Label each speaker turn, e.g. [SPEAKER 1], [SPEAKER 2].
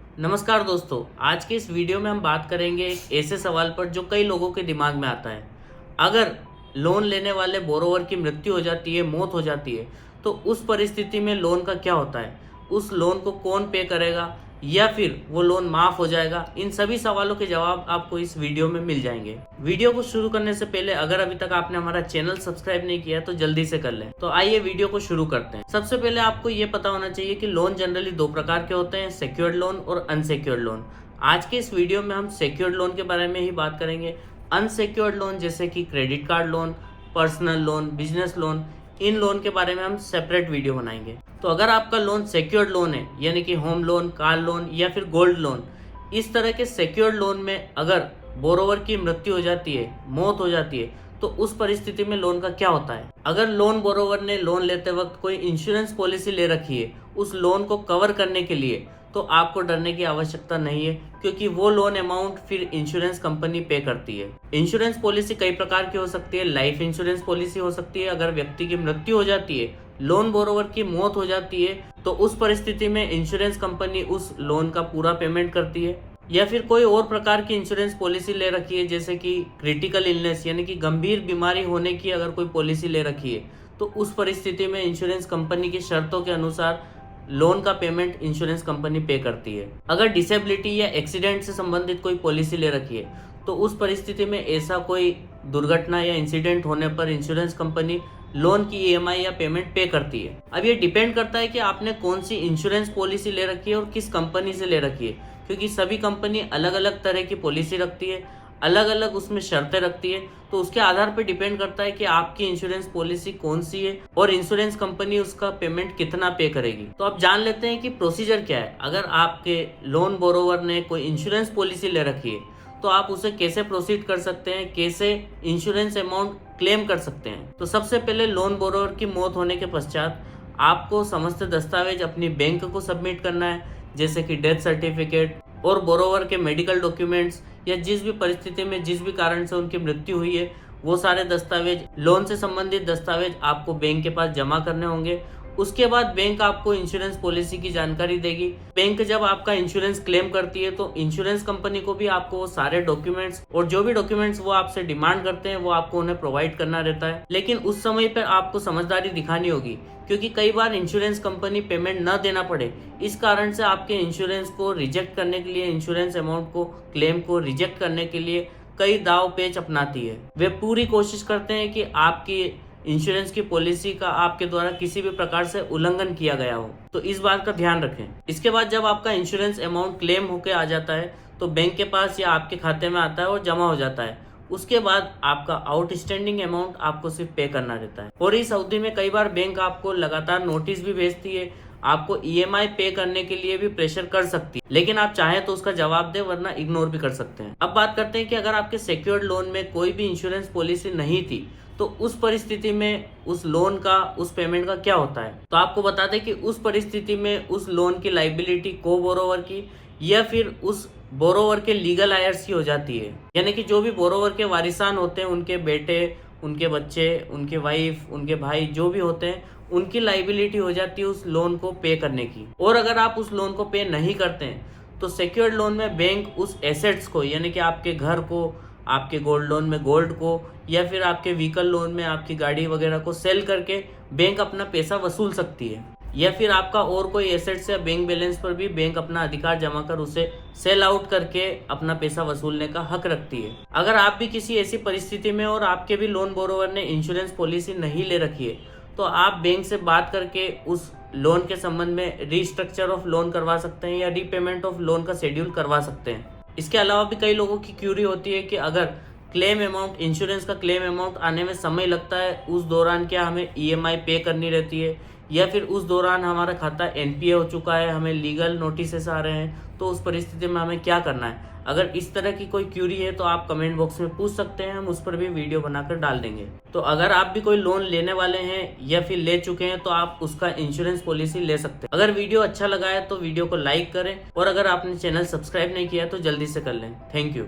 [SPEAKER 1] नमस्कार दोस्तों, आज के इस वीडियो में हम बात करेंगे एक ऐसे सवाल पर जो कई लोगों के दिमाग में आता है। अगर लोन लेने वाले बोरोवर की मृत्यु हो जाती है, मौत हो जाती है, तो उस परिस्थिति में लोन का क्या होता है? उस लोन को कौन पे करेगा या फिर वो लोन माफ़ हो जाएगा? इन सभी सवालों के जवाब आपको इस वीडियो में मिल जाएंगे। वीडियो को शुरू करने से पहले अगर अभी तक आपने हमारा चैनल सब्सक्राइब नहीं किया तो जल्दी से कर लें। तो आइए वीडियो को शुरू करते हैं। सबसे पहले आपको ये पता होना चाहिए कि लोन जनरली दो प्रकार के होते हैं, सिक्योर्ड लोन और अनसिक्योर्ड लोन। आज के इस वीडियो में हम सिक्योर्ड लोन के बारे में ही बात करेंगे। अनसिक्योर्ड लोन जैसे कि credit card loan, personal loan, business loan, इन लोन के बारे में हम सेपरेट वीडियो बनाएंगे। तो अगर आपका लोन सिक्योर्ड लोन है, यानी कि होम लोन, कार लोन या फिर गोल्ड लोन, इस तरह के सिक्योर्ड लोन में अगर बोरोवर की मृत्यु हो जाती है, मौत हो जाती है, तो उस परिस्थिति में लोन का क्या होता है? अगर लोन बोरोवर ने लोन लेते वक्त कोई इंश्योरेंस पॉलिसी ले रखी है उस लोन को कवर करने के लिए, तो आपको डरने की आवश्यकता नहीं है, क्योंकि वो लोन अमाउंट फिर इंश्योरेंस कंपनी पे करती है। इंश्योरेंस पॉलिसी कई प्रकार की हो सकती है। लाइफ इंश्योरेंस पॉलिसी हो सकती है। अगर व्यक्ति की मृत्यु हो जाती है, लोन बोरोवर की मौत हो जाती है, तो उस परिस्थिति में इंश्योरेंस कंपनी उस लोन का पूरा पेमेंट करती है। या फिर कोई और प्रकार की इंश्योरेंस पॉलिसी ले रखी है, जैसे कि क्रिटिकल इलनेस यानी कि गंभीर बीमारी होने की अगर कोई पॉलिसी ले रखी है, तो उस परिस्थिति में इंश्योरेंस कंपनी की शर्तों के अनुसार लोन का पेमेंट इंश्योरेंस कंपनी पे करती है। अगर डिसेबिलिटी या एक्सीडेंट से संबंधित कोई पॉलिसी ले रखी है, तो उस परिस्थिति में ऐसा कोई दुर्घटना या इंसिडेंट होने पर इंश्योरेंस कंपनी लोन की ईएमआई या पेमेंट पे करती है। अब ये डिपेंड करता है कि आपने कौन सी इंश्योरेंस पॉलिसी ले रखी है और किस कंपनी से ले रखी है, क्योंकि सभी कंपनी अलग अलग तरह की पॉलिसी रखती है, अलग अलग उसमें शर्तें रखती है। तो उसके आधार पर डिपेंड करता है कि आपकी इंश्योरेंस पॉलिसी कौन सी है और इंश्योरेंस कंपनी उसका पेमेंट कितना पे करेगी। तो अब जान लेते हैं कि प्रोसीजर क्या है। अगर आपके लोन बोरोवर ने कोई इंश्योरेंस पॉलिसी ले रखी है, तो आप उसे कैसे प्रोसीड कर सकते हैं, कैसे इंश्योरेंस अमाउंट क्लेम कर सकते हैं। तो सबसे पहले लोन बोरोवर की मौत होने के पश्चात आपको समस्त दस्तावेज अपनी बैंक को सबमिट करना है, जैसे कि डेथ सर्टिफिकेट और बोरोवर के मेडिकल डॉक्यूमेंट्स, या जिस भी परिस्थिति में जिस भी कारण से उनकी मृत्यु हुई है, वो सारे दस्तावेज, लोन से संबंधित दस्तावेज आपको बैंक के पास जमा करने होंगे। उसके बाद बैंक आपको इंश्योरेंस पॉलिसी की जानकारी देगी। बैंक जब आपका इंश्योरेंस क्लेम करती है, तो इंश्योरेंस कंपनी को भी आपको वो सारे डॉक्यूमेंट्स और जो भी डॉक्यूमेंट्स वो आपसे डिमांड करते हैं वो आपको उन्हें प्रोवाइड करना रहता है। लेकिन उस समय पर आपको समझदारी दिखानी होगी, क्योंकि कई बार इंश्योरेंस कंपनी पेमेंट न देना पड़े, इस कारण से आपके इंश्योरेंस को रिजेक्ट करने के लिए, इंश्योरेंस अमाउंट को, क्लेम को रिजेक्ट करने के लिए कई दाव पेच अपनाती है। वे पूरी कोशिश करते हैं कि आपकी इंश्योरेंस की पॉलिसी का आपके द्वारा किसी भी प्रकार से उल्लंघन किया गया हो, तो इस बात का ध्यान रखें। इसके बाद जब आपका इंश्योरेंस अमाउंट क्लेम होके आ जाता है, तो बैंक के पास या आपके खाते में आता है और जमा हो जाता है। उसके बाद आपका आउटस्टैंडिंग अमाउंट आपको सिर्फ पे करना रहता है। और इस अवधि में कई बार बैंक आपको लगातार नोटिस भी भेजती है, आपको ईएमआई पे करने के लिए भी प्रेशर कर सकती है, लेकिन आप चाहें तो उसका जवाब दें, वरना इग्नोर भी कर सकते हैं। अब बात करते हैं कि अगर आपके सिक्योर्ड लोन में कोई भी इंश्योरेंस पॉलिसी नहीं थी, तो उस परिस्थिति में उस लोन का, उस पेमेंट का क्या होता है। तो आपको बता दें कि उस परिस्थिति में उस लोन की लाइबिलिटी को बोरोवर की या फिर उस बोरोवर के लीगल आयर्स की हो जाती है, यानी कि जो भी बोरोवर के वारिसान होते हैं, उनके बेटे, उनके बच्चे, उनके वाइफ, उनके भाई, जो भी होते हैं, उनकी लाइबिलिटी हो जाती है उस लोन को पे करने की। और अगर आप उस लोन को पे नहीं करते हैं, तो सिक्योर्ड लोन में बैंक उस एसेट्स को, यानी कि आपके घर को, आपके गोल्ड लोन में गोल्ड को, या फिर आपके व्हीकल लोन में आपकी गाड़ी वगैरह को सेल करके बैंक अपना पैसा वसूल सकती है। या फिर आपका और कोई एसेट्स या बैंक बैलेंस पर भी बैंक अपना अधिकार जमा कर उसे सेल आउट करके अपना पैसा वसूलने का हक रखती है। अगर आप भी किसी ऐसी परिस्थिति में और आपके भी लोन बोरोवर ने इंश्योरेंस पॉलिसी नहीं ले रखी है, तो आप बैंक से बात करके उस लोन के संबंध में रीस्ट्रक्चर ऑफ लोन करवा सकते हैं या रीपेमेंट ऑफ लोन का शेड्यूल करवा सकते हैं। इसके अलावा भी कई लोगों की क्यूरी होती है कि अगर क्लेम अमाउंट, इंश्योरेंस का क्लेम अमाउंट आने में समय लगता है, उस दौरान क्या हमें ईएमआई पे करनी रहती है, या फिर उस दौरान हमारा खाता एनपीए हो चुका है, हमें लीगल नोटिस आ रहे हैं, तो उस परिस्थिति में हमें क्या करना है। अगर इस तरह की कोई क्यूरी है तो आप कमेंट बॉक्स में पूछ सकते हैं, हम उस पर भी वीडियो बनाकर डाल देंगे। तो अगर आप भी कोई लोन लेने वाले हैं या फिर ले चुके हैं, तो आप उसका इंश्योरेंस पॉलिसी ले सकते हैं। अगर वीडियो अच्छा लगा है तो वीडियो को लाइक करें, और अगर आपने चैनल सब्सक्राइब नहीं किया तो जल्दी से कर लें। Thank you.